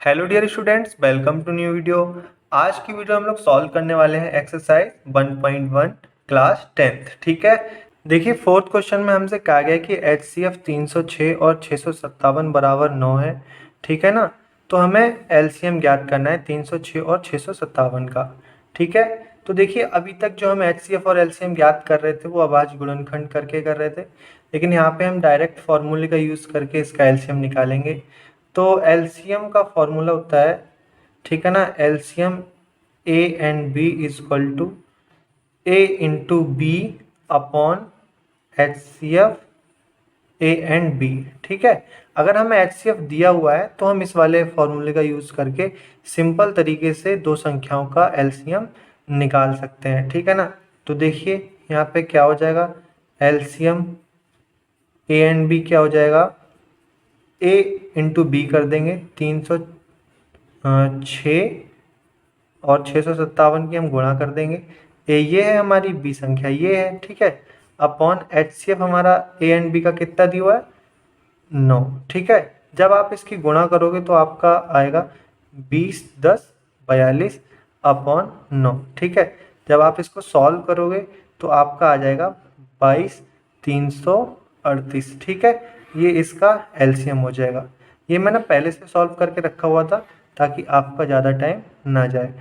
Hello dear students, welcome to new video. आज की video हम लोग सॉल्व करने वाले हैं एक्सरसाइज 1.1 क्लास 10th। ठीक है, देखिए फोर्थ क्वेश्चन में हमसे कहा गया कि HCF 306 और 657 बराबर 9 है। ठीक है ना, तो हमें LCM ज्ञात करना है 306 और 657 का। ठीक है, तो देखिए अभी तक जो हम HCF और LCM ज्ञात कर रहे थे वो अभाज्य गुणनखंड करके कर रहे थे, लेकिन यहाँ पे हम डायरेक्ट फॉर्मूले का यूज़ करके इसका LCM निकालेंगे। तो एलसीएम का फॉर्मूला होता है, ठीक है ना, LCM A and B is equal to A into B upon H C F A and B. ठीक है, अगर हमें एच सी एफ दिया हुआ है तो हम इस वाले फॉर्मूले का यूज़ करके सिंपल तरीके से दो संख्याओं का एलसीएम निकाल सकते हैं। ठीक है ना, तो देखिए यहाँ पे क्या हो जाएगा, एलसीएम ए एंड बी क्या हो जाएगा, ए इंटू बी कर देंगे 306 और 657 की हम गुणा कर देंगे। ये है हमारी बी संख्या, ये है। ठीक है, अपॉन एच सी एफ हमारा ए एंड बी का कितना दिया हुआ है, 9। ठीक है, जब आप इसकी गुणा करोगे तो आपका आएगा 20 10 42 अपॉन 9। ठीक है, जब आप इसको सॉल्व करोगे तो आपका आ जाएगा 22 338। ठीक है, ये इसका एलसीएम हो जाएगा। ये मैंने पहले से सॉल्व करके रखा हुआ था ताकि आपका ज़्यादा टाइम ना जाए।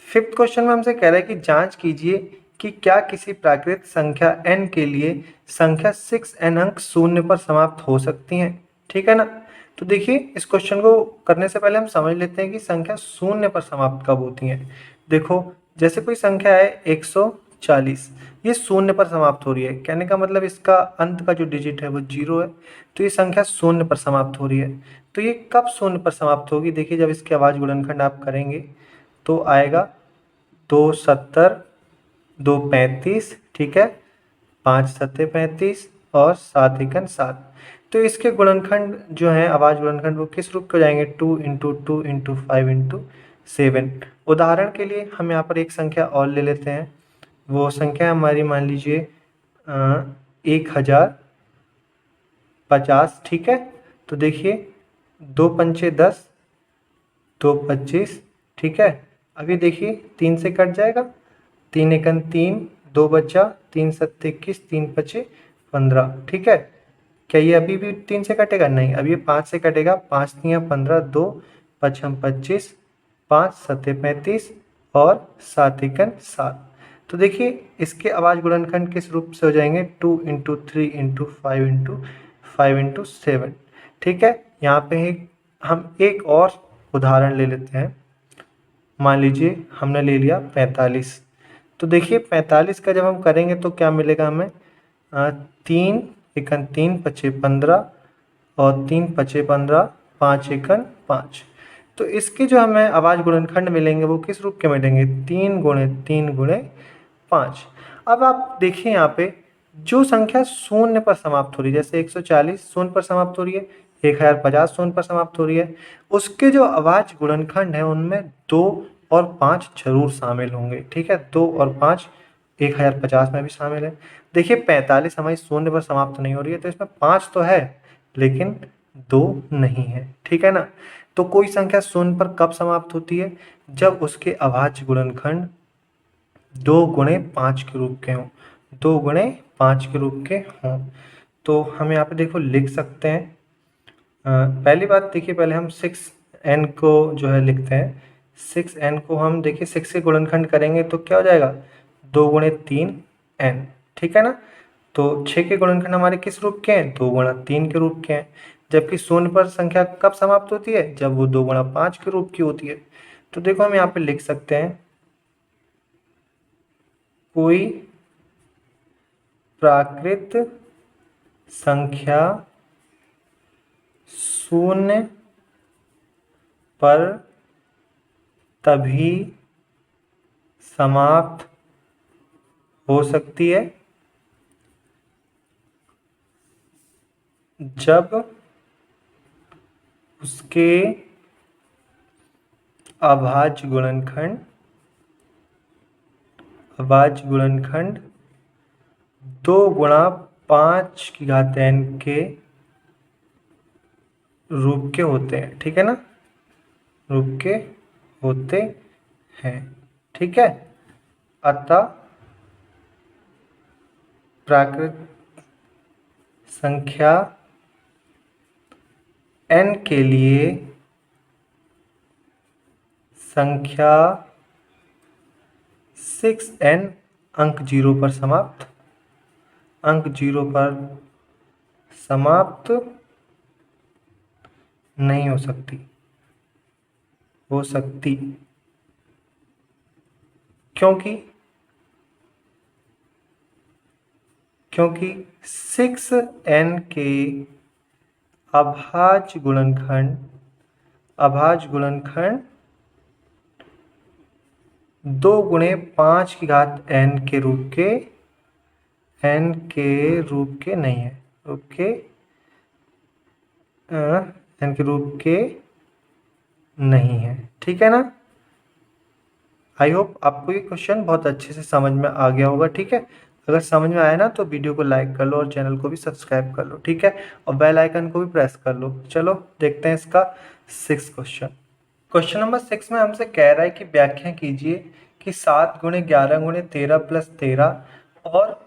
फिफ्थ क्वेश्चन में हमसे कह रहा है कि जांच कीजिए कि क्या किसी प्राकृत संख्या n के लिए संख्या 6n अंक शून्य पर समाप्त हो सकती हैं। ठीक है ना, तो देखिए इस क्वेश्चन को करने से पहले हम समझ लेते हैं कि संख्या शून्य पर समाप्त कब होती हैं। देखो, जैसे कोई संख्या है 140, ये शून्य पर समाप्त हो रही है, कहने का मतलब इसका अंत का जो डिजिट है वो 0 है, तो ये संख्या शून्य पर समाप्त हो रही है। तो ये कब शून्य पर समाप्त होगी, देखिए जब इसके अभाज्य गुणनखंड आप करेंगे तो आएगा 270 235। ठीक है, 5 सत्ते 35 और 7 एकन 7। तो इसके गुणनखंड जो है अभाज्य गुणनखंड वो किस रूप के हो जाएंगे, 2 इंटू 2 इंटू 5 इंटू 7। उदाहरण के लिए हम यहाँ पर एक संख्या और ले लेते हैं, वो संख्या हमारी मान लीजिए 1050। ठीक है, तो देखिए 2 पंचे 10, 2 25। ठीक है, अभी देखिए 3 से कट जाएगा, 3 एकन 3, 2 बचा, 3 सत्ते 21, 3 पचे 15। ठीक है, क्या ये अभी भी 3 से कटेगा, नहीं, अभी ये 5 से कटेगा, 5 तियाँ 15, 2 पचम 25, 5 सत्ते 35 और 7 एकन 7। तो देखिए इसके अभाज्य गुणनखंड किस रूप से हो जाएंगे, 2 इंटू 3 इंटू 5 इंटू 5 इंटू 7। ठीक है, यहाँ पे हम एक और उदाहरण ले लेते हैं। मान लीजिए हमने ले लिया 45। तो देखिए 45 का जब हम करेंगे तो क्या मिलेगा हमें, 3 एकन 3 पचे 15 और 3 पचे 15, 5 एकन 5। तो इसके जो हमें अभाज्य गुणनखंड मिलेंगे वो किस रूप के मिलेंगे, 3 गुणे 3 गुणे 5। अब आप देखिए यहाँ पे जो संख्या शून्य पर समाप्त हो रही है, जैसे 140 शून्य पर समाप्त हो रही है, 1050 शून्य पर समाप्त हो रही है, उसके जो अभाज्य गुणनखंड है उनमें 2 और 5 जरूर शामिल होंगे। ठीक है, 2 और 5 1050 में भी शामिल है। देखिए 45 हमारी शून्य पर समाप्त नहीं हो रही है, तो इसमें 5 तो है लेकिन 2 नहीं है। ठीक है ना, तो कोई संख्या शून्य पर कब समाप्त होती है, जब उसके अभाज्य गुणनखंड 2 गुणे 5 के रूप के हों, 2 गुणे 5 के रूप के हों। तो हम यहाँ पे देखो लिख सकते हैं, पहली बात देखिए, पहले हम 6n को जो है लिखते हैं। 6n को हम देखिए 6 के गुणनखंड करेंगे तो क्या हो जाएगा, 2 गुणे 3n। ठीक है ना, तो 6 के गुणनखंड हमारे किस रूप के हैं, 2 गुणा 3 के रूप के हैं। जबकि शून्य पर संख्या कब समाप्त होती है, जब वो 2 गुणा 5 के रूप की होती है। तो देखो हम यहाँ पे लिख सकते हैं, कोई प्राकृत संख्या शून्य पर तभी समाप्त हो सकती है जब उसके अभाज्य गुणनखंड 2 गुणा 5 की घात n के रूप के होते हैं। ठीक है ना, रूप के होते हैं। ठीक है, अतः प्राकृत संख्या n के लिए संख्या 6n अंक 0 पर समाप्त, अंक 0 पर समाप्त नहीं हो सकती, हो सकती, क्योंकि 6n के अभाज्य गुणनखंड 2 गुणे 5 की घात n के रूप के नहीं है, n के रूप के नहीं है। ठीक है ना। आई होप आपको ये क्वेश्चन बहुत अच्छे से समझ में आ गया होगा। ठीक है, अगर समझ में आया ना तो वीडियो को लाइक कर लो और चैनल को भी सब्सक्राइब कर लो। ठीक है, और बेल आइकन को भी प्रेस कर लो। चलो देखते हैं इसका 6 क्वेश्चन। क्वेश्चन नंबर 6 में हमसे कह रहा है कि व्याख्या कीजिए कि 7 गुणे 11 गुणे 13 प्लस 13 और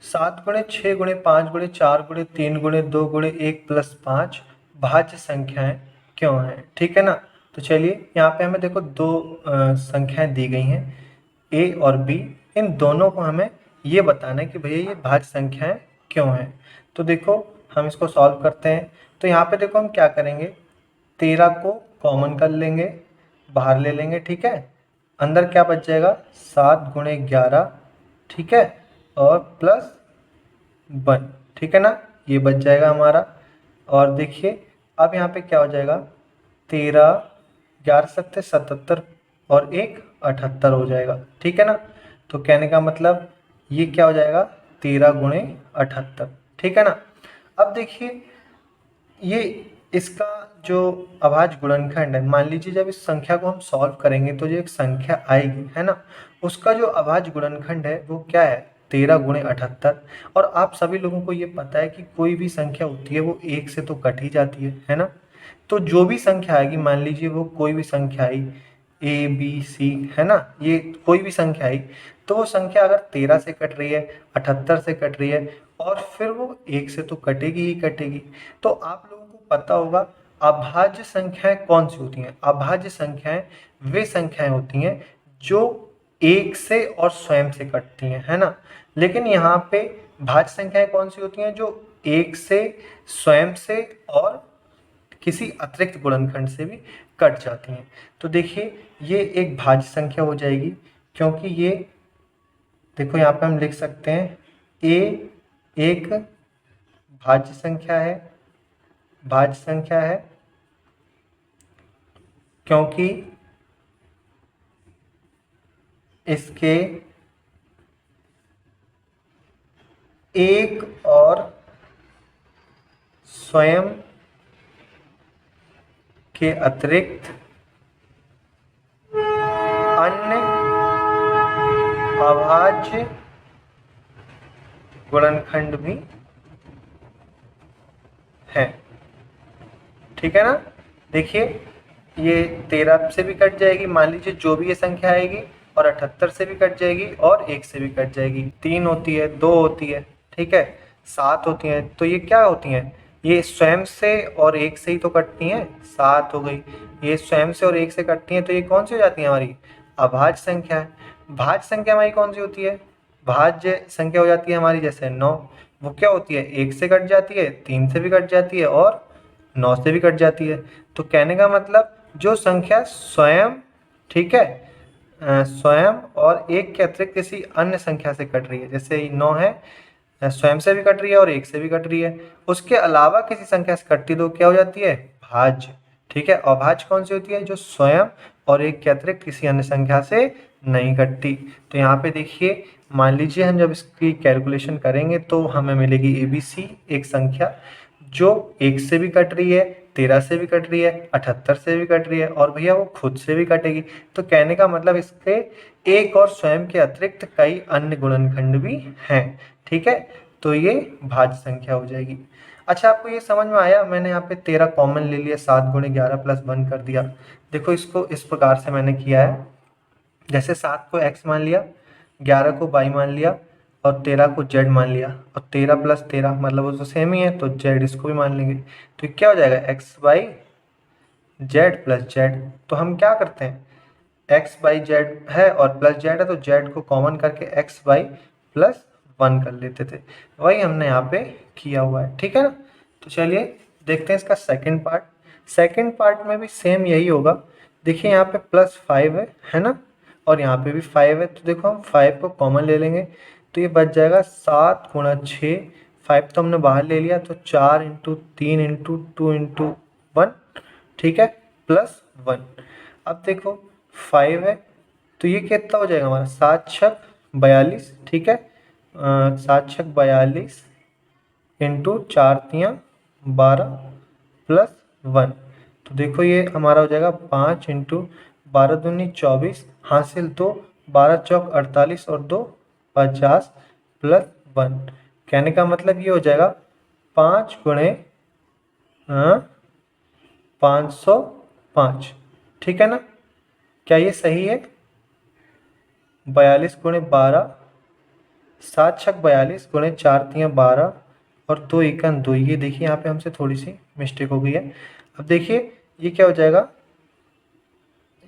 7 गुणे 6 गुणे 5 गुणे 4 गुणे 3 गुणे 2 गुणे 1 प्लस 5 भाज्य संख्याएं क्यों हैं। ठीक है ना। तो चलिए यहाँ पे हमें देखो दो संख्याएं दी गई हैं a और b, इन दोनों को हमें ये बताना है कि भैया ये भाज्य संख्याएं क्यों हैं। तो देखो हम इसको सॉल्व करते हैं। तो यहाँ पे देखो हम क्या करेंगे, 13 को कॉमन कर लेंगे, बाहर ले लेंगे। ठीक है, अंदर क्या बच जाएगा 7 गुणे 11, ठीक है, और प्लस 1। ठीक है ना, ये बच जाएगा हमारा। और देखिए अब यहाँ पे क्या हो जाएगा, 13 11 सत्ते 77 और 1 78 हो जाएगा। ठीक है ना। तो कहने का मतलब ये क्या हो जाएगा 13 गुणे 78। ठीक है ना। अब देखिए ये इसका जो अभाज्य गुणनखंड है, मान लीजिए जब इस संख्या को हम सॉल्व करेंगे तो जो एक संख्या आएगी है ना, उसका जो अभाज्य गुणनखंड है वो क्या है 13 गुणे 78। और आप सभी लोगों को ये पता है कि कोई भी संख्या होती है वो 1 से तो कट ही जाती है ना। तो जो भी संख्या आएगी, मान लीजिए वो कोई भी संख्या आई ए बी सी है ना, ये कोई भी संख्या आई, तो वो संख्या अगर 13 से कट रही है, 78 से कट रही है और फिर वो 1 से तो कटेगी ही कटेगी। तो आप लोगों को पता होगा अभाज्य संख्याएं कौन सी होती हैं। अभाज्य संख्याएं वे संख्याएं होती हैं जो 1 से और स्वयं से कटती हैं, है ना। लेकिन यहाँ पे भाज्य संख्याएं कौन सी होती हैं जो 1 से, स्वयं से और किसी अतिरिक्त गुणनखंड से भी कट जाती हैं। तो देखिए ये एक भाज्य संख्या हो जाएगी, क्योंकि ये देखो यहाँ पे हम लिख सकते हैं a एक भाज्य संख्या है, क्योंकि इसके एक और स्वयं के अतिरिक्त अन्य अभाज्य गुणनखंड भी है। ठीक है ना। देखिए ये 13 से भी कट जाएगी, मान लीजिए जो भी ये संख्या आएगी, और 78 से भी कट जाएगी और 1 से भी कट जाएगी। 3 होती है, 2 होती है, ठीक है, 7 होती हैं। तो ये क्या होती हैं, ये स्वयं से और 1 से ही तो कटती हैं, 7 हो गई। ये स्वयं से और 1 से कटती हैं, तो ये कौन सी हो जाती है हमारी अभाज्य संख्या है। भाज्य संख्या हमारी कौन सी होती है, भाज्य संख्या हो जाती है हमारी जैसे 9, वो क्या होती है 1 से कट जाती है, 3 से भी कट जाती है और 9 से भी कट जाती है। तो कहने का मतलब जो संख्या स्वयं, ठीक है, स्वयं और 1 के अतिरिक्त किसी अन्य संख्या से कट रही है, जैसे 9 है, स्वयं से भी कट रही है और 1 से भी कट रही है, उसके अलावा किसी संख्या से कटती तो क्या हो जाती है भाज्य। ठीक है, अभाज्य कौन सी होती है, जो स्वयं और 1 के अतिरिक्त किसी अन्य संख्या से नहीं कटती। तो यहाँ पे देखिए मान लीजिए हम जब इसकी कैलकुलेशन करेंगे तो हमें मिलेगी ABC एक संख्या जो 1 से भी कट रही है, 13 से भी कट रही है, 78 से भी कट रही है और भैया वो खुद से भी कटेगी। तो कहने का मतलब इसके एक और स्वयं के अतिरिक्त कई अन्य गुणनखंड भी हैं। ठीक है, तो ये भाज्य संख्या हो जाएगी। अच्छा, आपको ये समझ में आया? मैंने यहाँ पे 13 कॉमन ले लिया, 7 गुणे 11 प्लस 1 कर दिया। देखो इसको इस प्रकार से मैंने किया है, जैसे 7 को x मान लिया, 11 को y मान लिया और 13 को z मान लिया, और 13 प्लस 13 मतलब वो तो सेम ही है, तो z इसको भी मान लेंगे। तो क्या हो जाएगा, x by Z plus Z. तो हम क्या करते हैं, एक्स बाई जेड है और प्लस जेड है, तो जेड को कॉमन करके एक्स बाई प्लस 1 कर लेते थे। वही हमने यहाँ पे किया हुआ है, ठीक है ना। तो चलिए देखते हैं इसका सेकंड पार्ट। सेकंड पार्ट में भी सेम यही होगा। देखिए यहाँ पे +5 है ना, और यहाँ पे भी 5 है। तो देखो हम 5 को कॉमन ले लेंगे, तो ये बच जाएगा 7 गुणा 6। 5 तो हमने बाहर ले लिया, तो 4 इंटू 3 इंटू 2 इंटू 1, ठीक है, प्लस 1। अब देखो 5 है, तो ये कितना हो जाएगा हमारा, 7 छक 42, ठीक है। 7 छक 42 इंटू 4 तियाँ 12 प्लस 1। तो देखो ये हमारा हो जाएगा 5 इंटू 12 दूनी 24, हासिल 2, 12 चौक 48 और 2 50 प्लस 1। कहने का मतलब ये हो जाएगा 5 गुणे 505, ठीक है ना। क्या ये सही है? 42 गुणे 12, 7 छक 42 गुणे 4 तियाँ 12 और 2 एकन 2। ये देखिए यहाँ पे हमसे थोड़ी सी मिस्टेक हो गई है। अब देखिए ये क्या हो जाएगा,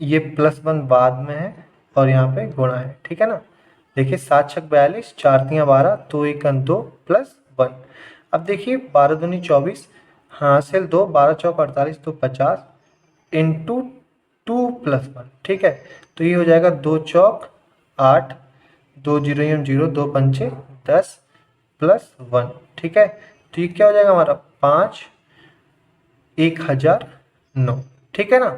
ये +1 बाद में है और यहाँ पे गुणा है, ठीक है ना। देखिए 7 छक 42, 4 तियाँ 12, 2 एकन 2 प्लस 1। अब देखिए 12 दूनी 24, हासिल 2, 12 चौक 48, तो 50 इंटू 2 प्लस 1, ठीक है। तो ये हो जाएगा 2 चौक 8, 2 जीरो 0, 2 पंचे 10 प्लस 1, ठीक है। तो ये क्या हो जाएगा हमारा 5 1009, ठीक है ना।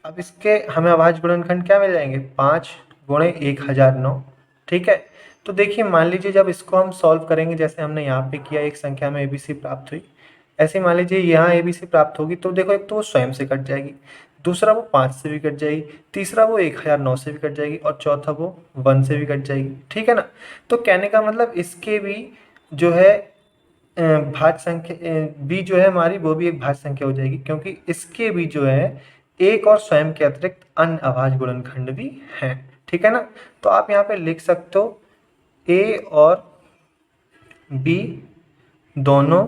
अब इसके हमें अभाज्य गुणनखंड क्या मिल जाएंगे, 5 गुणे 1009, ठीक है। तो देखिए मान लीजिए जब इसको हम सॉल्व करेंगे, जैसे हमने यहाँ पे किया, एक संख्या में ABC प्राप्त हुई, ऐसे मान लीजिए यहाँ ABC प्राप्त होगी, तो देखो एक तो वो स्वयं से कट जाएगी, दूसरा वो 5 से भी कट जाएगी, तीसरा वो 1009 से भी कट जाएगी और चौथा वो 1 से भी कट जाएगी, ठीक है ना। तो कहने का मतलब इसके भी जो है भाज्य संख्या भी जो है हमारी, वो भी एक भाज्य संख्या हो जाएगी, क्योंकि इसके भी जो है एक और स्वयं के अतिरिक्त अन्य अभाज्य गुणनखंड भी हैं, ठीक है ना। तो आप यहाँ पे लिख सकते हो A और B दोनों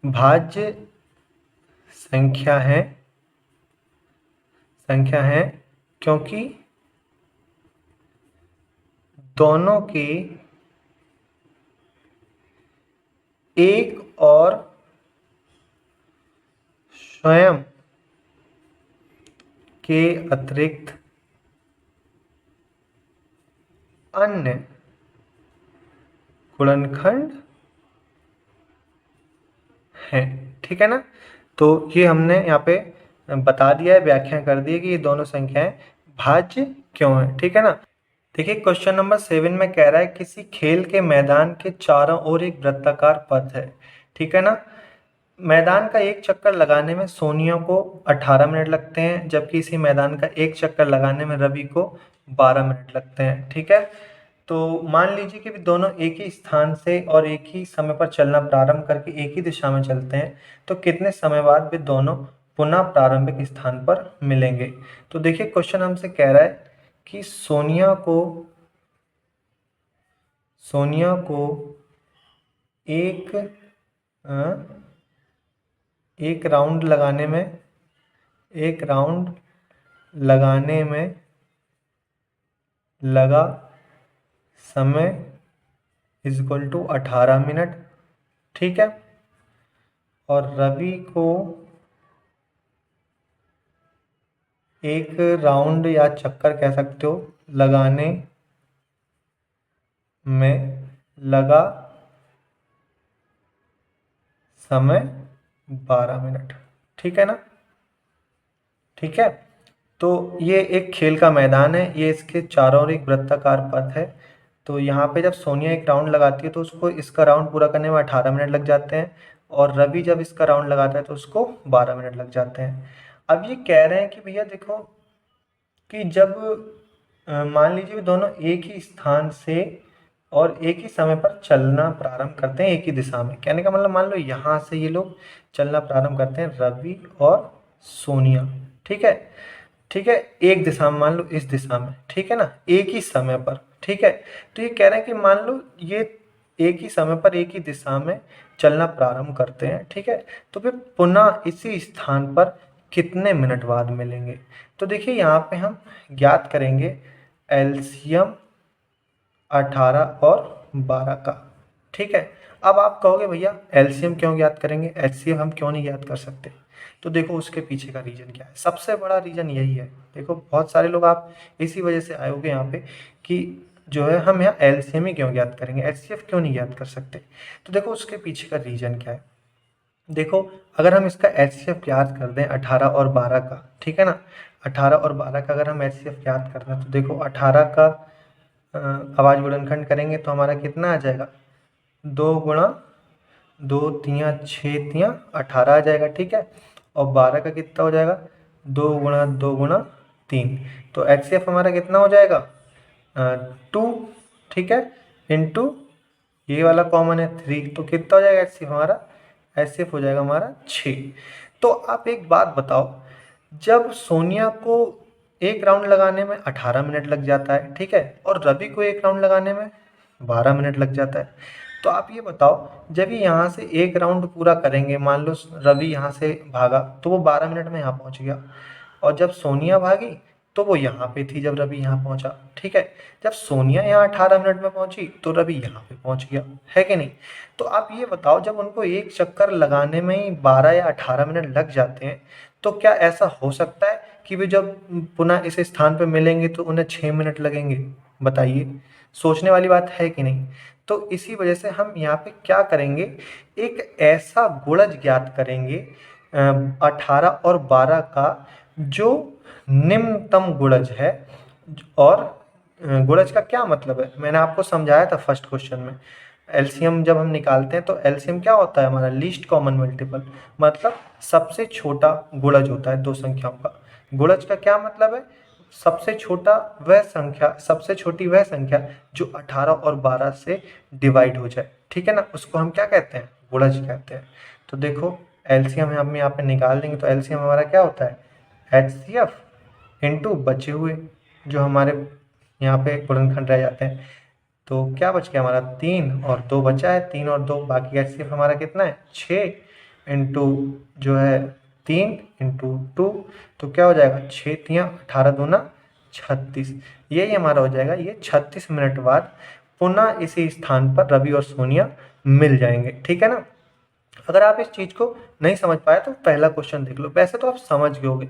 भाज्य संख्या है क्योंकि दोनों के एक और स्वयं के अतिरिक्त अन्य गुणनखंड हैं, ठीक है ना। तो ये हमने यहाँ पे बता दिया है, व्याख्या कर दी है कि ये दोनों संख्याएं भाज्य क्यों हैं, ठीक है ना। देखिए क्वेश्चन नंबर 7 में कह रहा है किसी खेल के मैदान के चारों ओर एक वृत्ताकार पथ है, ठीक है ना। मैदान का एक चक्कर लगाने में सोनिया को 18 मिनट लगते हैं, जबकि इसी मैदान का एक चक्कर लगाने में रवि को 12 मिनट लगते हैं, ठीक है। तो मान लीजिए कि दोनों एक ही स्थान से और एक ही समय पर चलना प्रारंभ करके एक ही दिशा में चलते हैं, तो कितने समय बाद वे दोनों पुनः प्रारंभिक स्थान पर मिलेंगे। तो देखिए क्वेश्चन हमसे कह रहा है कि सोनिया को एक एक राउंड लगाने में लगा समय = 18 मिनट, ठीक है। और रवि को एक राउंड या चक्कर कह सकते हो लगाने में लगा समय 12 मिनट, ठीक है ना, ठीक है। तो ये एक खेल का मैदान है, ये इसके चारों ओर एक वृत्ताकार पथ है। तो यहाँ पे जब सोनिया एक राउंड लगाती है तो उसको इसका राउंड पूरा करने में 18 मिनट लग जाते हैं, और रवि जब इसका राउंड लगाता है तो उसको 12 मिनट लग जाते हैं। अब ये कह रहे हैं कि भैया देखो कि जब मान लीजिए दोनों एक ही स्थान से और एक ही समय पर चलना प्रारंभ करते हैं एक ही दिशा में। कहने का मतलब मान लो यहाँ से ये लोग चलना प्रारंभ करते हैं, रवि और सोनिया, ठीक है। ठीक है, एक दिशा में, मान लो इस दिशा में, ठीक है ना, एक ही समय पर, ठीक है। तो ये कह रहे हैं कि मान लो ये एक ही समय पर एक ही दिशा में चलना प्रारंभ करते हैं, ठीक है। तो फिर पुनः इसी स्थान पर कितने मिनट बाद मिलेंगे। तो देखिए यहाँ पे हम ज्ञात करेंगे एलसीएम 18 और 12 का, ठीक है। अब आप कहोगे भैया एलसीएम क्यों ज्ञात करेंगे, एचसीएफ हम क्यों नहीं ज्ञात कर सकते। तो देखो उसके पीछे का रीज़न क्या है, सबसे बड़ा रीज़न यही है। देखो बहुत सारे लोग आप इसी वजह से आए होगे यहाँ पे कि जो है हम यहाँ एलसीएम ही क्यों ज्ञात करेंगे, एचसीएफ क्यों नहीं ज्ञात कर सकते। तो देखो उसके पीछे का रीज़न क्या है। देखो अगर हम इसका एचसीएफ ज्ञात कर दें 18 और 12 का, ठीक है ना, 18 और 12 का अगर हम एचसीएफ ज्ञात कर दें तो देखो 18 का आवाज गुणनखंड करेंगे तो हमारा कितना आ जाएगा, 2 गुणा 2 तियाँ 6 तियाँ 18 आ जाएगा, ठीक है। और 12 का कितना हो जाएगा, 2 गुणा 2 गुणा 3। तो एचसीएफ हमारा कितना हो जाएगा 2, ठीक है, इंटू ये वाला कॉमन है 3, तो कितना हो जाएगा एचसीएफ हमारा, एचसीएफ हो जाएगा हमारा 6। तो आप एक बात बताओ, जब सोनिया को एक राउंड लगाने में 18 मिनट लग जाता है, ठीक है, और रवि को एक राउंड लगाने में 12 मिनट लग जाता है, तो आप ये बताओ जब ये यहाँ से एक राउंड पूरा करेंगे, मान लो रवि यहाँ से भागा तो वो 12 मिनट में यहाँ पहुँच गया, और जब सोनिया भागी तो वो यहाँ पे थी जब रवि यहाँ पहुँचा, ठीक है। जब सोनिया यहाँ 18 मिनट में पहुँची तो रवि यहाँ पे पहुँच गया, है कि नहीं। तो आप ये बताओ जब उनको एक चक्कर लगाने में ही 12 या 18 मिनट लग जाते हैं, तो क्या ऐसा हो सकता है कि वे जब पुनः इस स्थान पर मिलेंगे तो उन्हें 6 मिनट लगेंगे। बताइए, सोचने वाली बात है कि नहीं। तो इसी वजह से हम यहाँ पे क्या करेंगे, एक ऐसा गुणज ज्ञात करेंगे 18 और 12 का जो निम्नतम गुणज है। और गुणज का क्या मतलब है, मैंने आपको समझाया था फर्स्ट क्वेश्चन में। एलसीएम जब हम निकालते हैं तो एलसीएम क्या होता है हमारा, लीस्ट कॉमन मल्टीपल, मतलब सबसे छोटा गुणज होता है दो संख्याओं का। गुणज का क्या मतलब है, सबसे छोटा वह संख्या, सबसे छोटी वह संख्या जो 18 और 12 से डिवाइड हो जाए, ठीक है ना, उसको हम क्या कहते हैं, गुणज कहते हैं। तो देखो एलसीएम हम यहाँ पे निकाल देंगे तो एलसीएम हमारा क्या होता है, एचसीएफ इंटू बचे हुए जो हमारे यहाँ पे गुणनखंड रह जाते हैं। तो क्या बच गया हमारा, 3 और 2 बचा है, 3 और 2, बाकी एचसीएफ हमारा कितना है 6 इंटू जो है 3 इंटू 2, तो क्या हो जाएगा 6 तियाँ 18 दूना 36, यही हमारा हो जाएगा। ये 36 मिनट बाद पुनः इसी स्थान पर रवि और सोनिया मिल जाएंगे, ठीक है ना। अगर आप इस चीज़ को नहीं समझ पाए तो पहला क्वेश्चन देख लो, वैसे तो आप समझ गए होगे।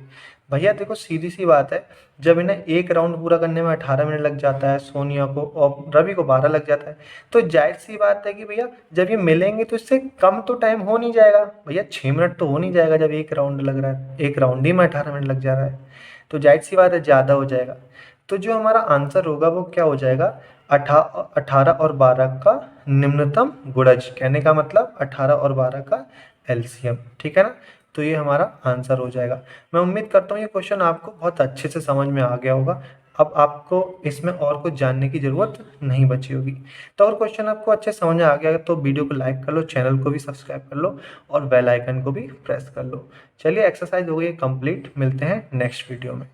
भैया देखो सीधी सी बात है, जब इन्हें एक राउंड पूरा करने में 18 मिनट लग जाता है सोनिया को, और रवि को 12 लग जाता है, तो जाहिर सी बात है कि भैया जब ये मिलेंगे तो इससे कम तो टाइम हो नहीं जाएगा। भैया 6 मिनट तो हो नहीं जाएगा, जब एक राउंड लग रहा है, एक राउंड ही में 18 मिनट लग जा रहा है, तो जाहिर सी बात है ज़्यादा हो जाएगा। तो जो हमारा आंसर होगा वो क्या हो जाएगा, 18 और 12 का निम्नतम गुणज, कहने का मतलब 18 और 12 का एलसीएम, ठीक है ना। तो ये हमारा आंसर हो जाएगा। मैं उम्मीद करता हूँ ये क्वेश्चन आपको बहुत अच्छे से समझ में आ गया होगा। अब आपको इसमें और कुछ जानने की ज़रूरत नहीं बची होगी। तो अगर क्वेश्चन आपको अच्छे समझ में आ गया तो वीडियो को लाइक कर लो, चैनल को भी सब्सक्राइब कर लो और बेल आइकन को भी प्रेस कर लो। चलिए एक्सरसाइज हो गई कंप्लीट, मिलते हैं नेक्स्ट वीडियो में।